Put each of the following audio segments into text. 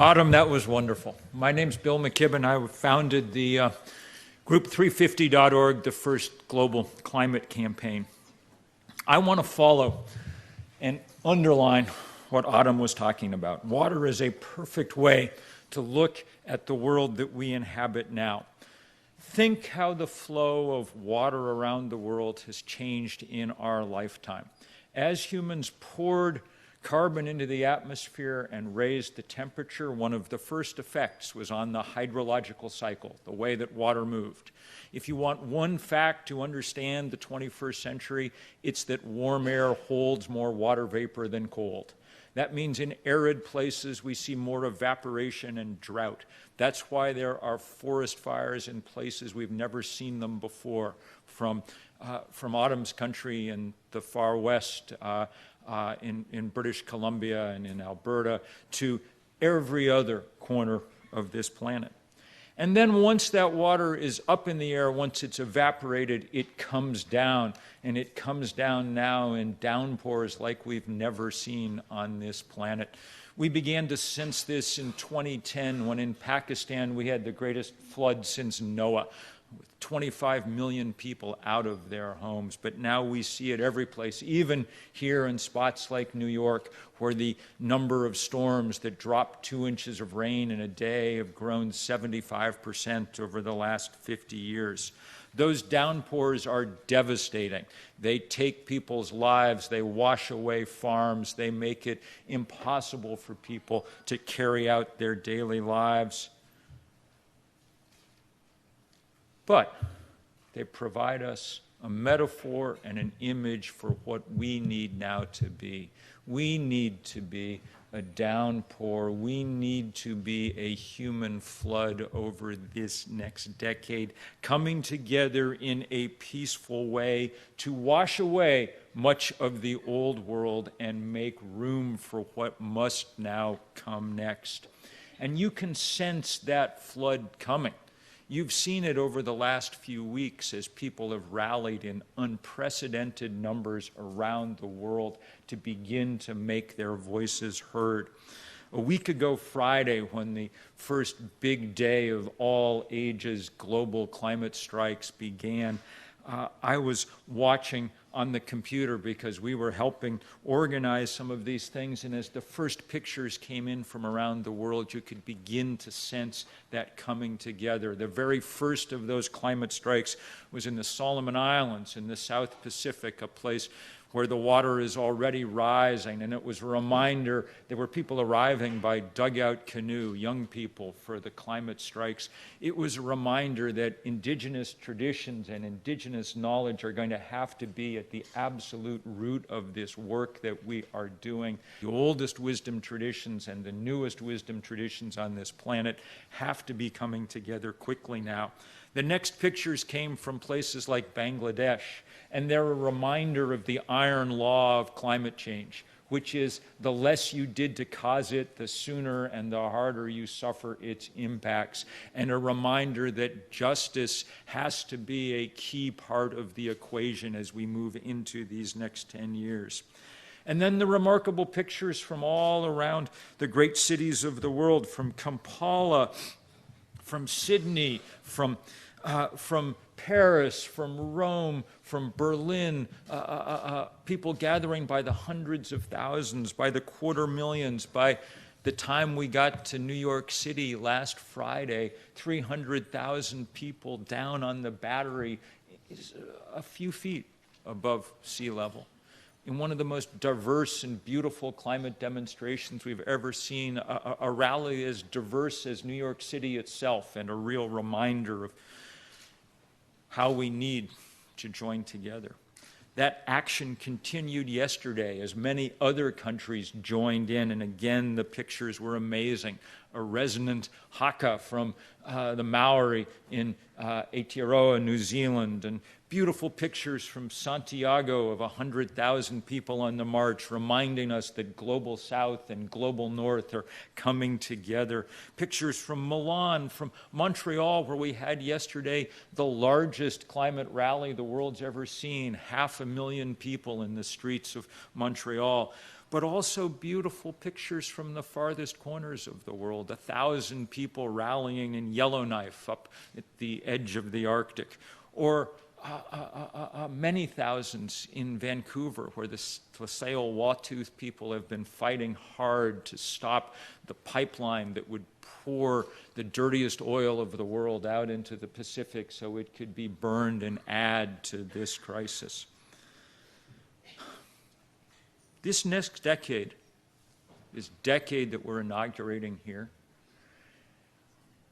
Autumn, that was wonderful. My name's Bill McKibben. I founded the Group350.org, the first global climate campaign. I want to follow and underline what Autumn was talking about. Water is a perfect way to look at the world that we inhabit now. Think how the flow of water around the world has changed in our lifetime. As humans poured carbon into the atmosphere and raised the temperature, one of the first effects was on the hydrological cycle, the way that water moved. If you want one fact to understand the 21st century, it's that warm air holds more water vapor than cold. That means in arid places we see more evaporation and drought. That's why there are forest fires in places we've never seen them before, from Autumn's country in the far west, in British Columbia and in Alberta, to every other corner of this planet. And then once that water is up in the air, once it's evaporated, it comes down. And it comes down now in downpours like we've never seen on this planet. We began to sense this in 2010 when in Pakistan we had the greatest flood since Noah, with 25 million people out of their homes. But now we see it every place, even here in spots like New York, where the number of storms that drop 2 inches of rain in a day have grown 75% over the last 50 years. Those downpours are devastating. They take people's lives, they wash away farms, they make it impossible for people to carry out their daily lives. But they provide us a metaphor and an image for what we need now to be. We need to be a downpour. We need to be a human flood over this next decade, coming together in a peaceful way to wash away much of the old world and make room for what must now come next. And you can sense that flood coming. You've seen it over the last few weeks as people have rallied in unprecedented numbers around the world to begin to make their voices heard. A week ago Friday, when the first big day of all ages global climate strikes began, I was watching on the computer because we were helping organize some of these things, and as the first pictures came in from around the world, you could begin to sense that coming together. The very first of those climate strikes was in the Solomon Islands in the South Pacific, a place where the water is already rising, and it was a reminder there were people arriving by dugout canoe, young people, for the climate strikes. It was a reminder that indigenous traditions and indigenous knowledge are going to have to be at the absolute root of this work that we are doing. The oldest wisdom traditions and the newest wisdom traditions on this planet have to be coming together quickly now. The next pictures came from places like Bangladesh, and they're a reminder of the iron law of climate change, which is the less you did to cause it, the sooner and the harder you suffer its impacts, and a reminder that justice has to be a key part of the equation as we move into these next 10 years. And then the remarkable pictures from all around the great cities of the world, from Kampala, from Sydney, from Paris, from Rome, from Berlin, people gathering by the hundreds of thousands, by the quarter millions. By the time we got to New York City last Friday, 300,000 people down on the Battery, a few feet above sea level. In one of the most diverse and beautiful climate demonstrations we've ever seen, a rally as diverse as New York City itself, and a real reminder of how we need to join together. That action continued yesterday as many other countries joined in, and again the pictures were amazing. A resonant haka from the Maori in Aotearoa, New Zealand, and beautiful pictures from Santiago of 100,000 people on the march, reminding us that Global South and Global North are coming together. Pictures from Milan, from Montreal, where we had yesterday the largest climate rally the world's ever seen, 500,000 people in the streets of Montreal. but also beautiful pictures from the farthest corners of the world, 1,000 people rallying in Yellowknife up at the edge of the Arctic, or many thousands in Vancouver, where the Tsleil-Waututh people have been fighting hard to stop the pipeline that would pour the dirtiest oil of the world out into the Pacific so it could be burned and add to this crisis. This next decade, this decade that we're inaugurating here,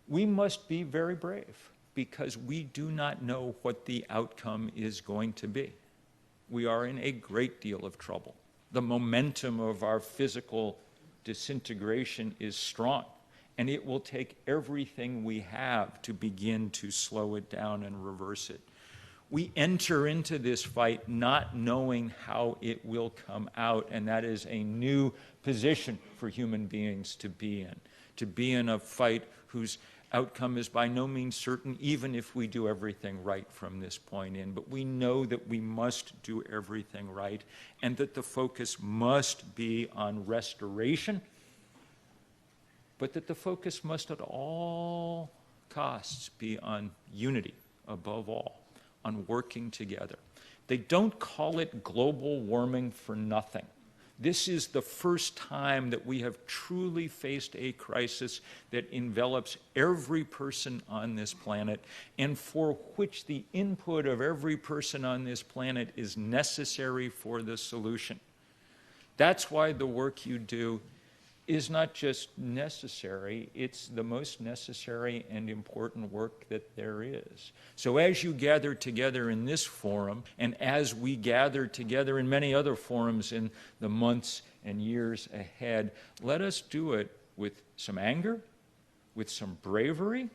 we must be very brave, because we do not know what the outcome is going to be. We are in a great deal of trouble. The momentum of our physical disintegration is strong, and it will take everything we have to begin to slow it down and reverse it. We enter into this fight not knowing how it will come out, and that is a new position for human beings to be in a fight whose outcome is by no means certain, even if we do everything right from this point in. But we know that we must do everything right, and that the focus must be on restoration, but that the focus must at all costs be on unity above all, on working together. They don't call it global warming for nothing. This is the first time that we have truly faced a crisis that envelops every person on this planet, and for which the input of every person on this planet is necessary for the solution. That's why the work you do is not just necessary, it's the most necessary and important work that there is. So as you gather together in this forum, and as we gather together in many other forums in the months and years ahead, let us do it with some anger, with some bravery,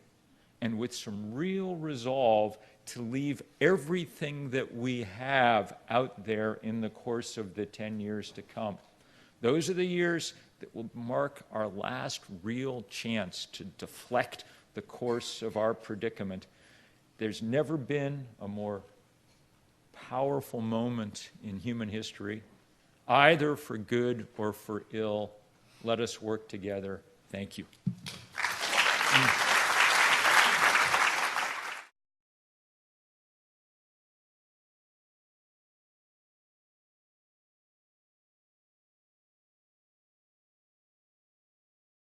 and with some real resolve to leave everything that we have out there in the course of the 10 years to come. Those are the years that will mark our last real chance to deflect the course of our predicament. There's never been a more powerful moment in human history, either for good or for ill. Let us work together. Thank you.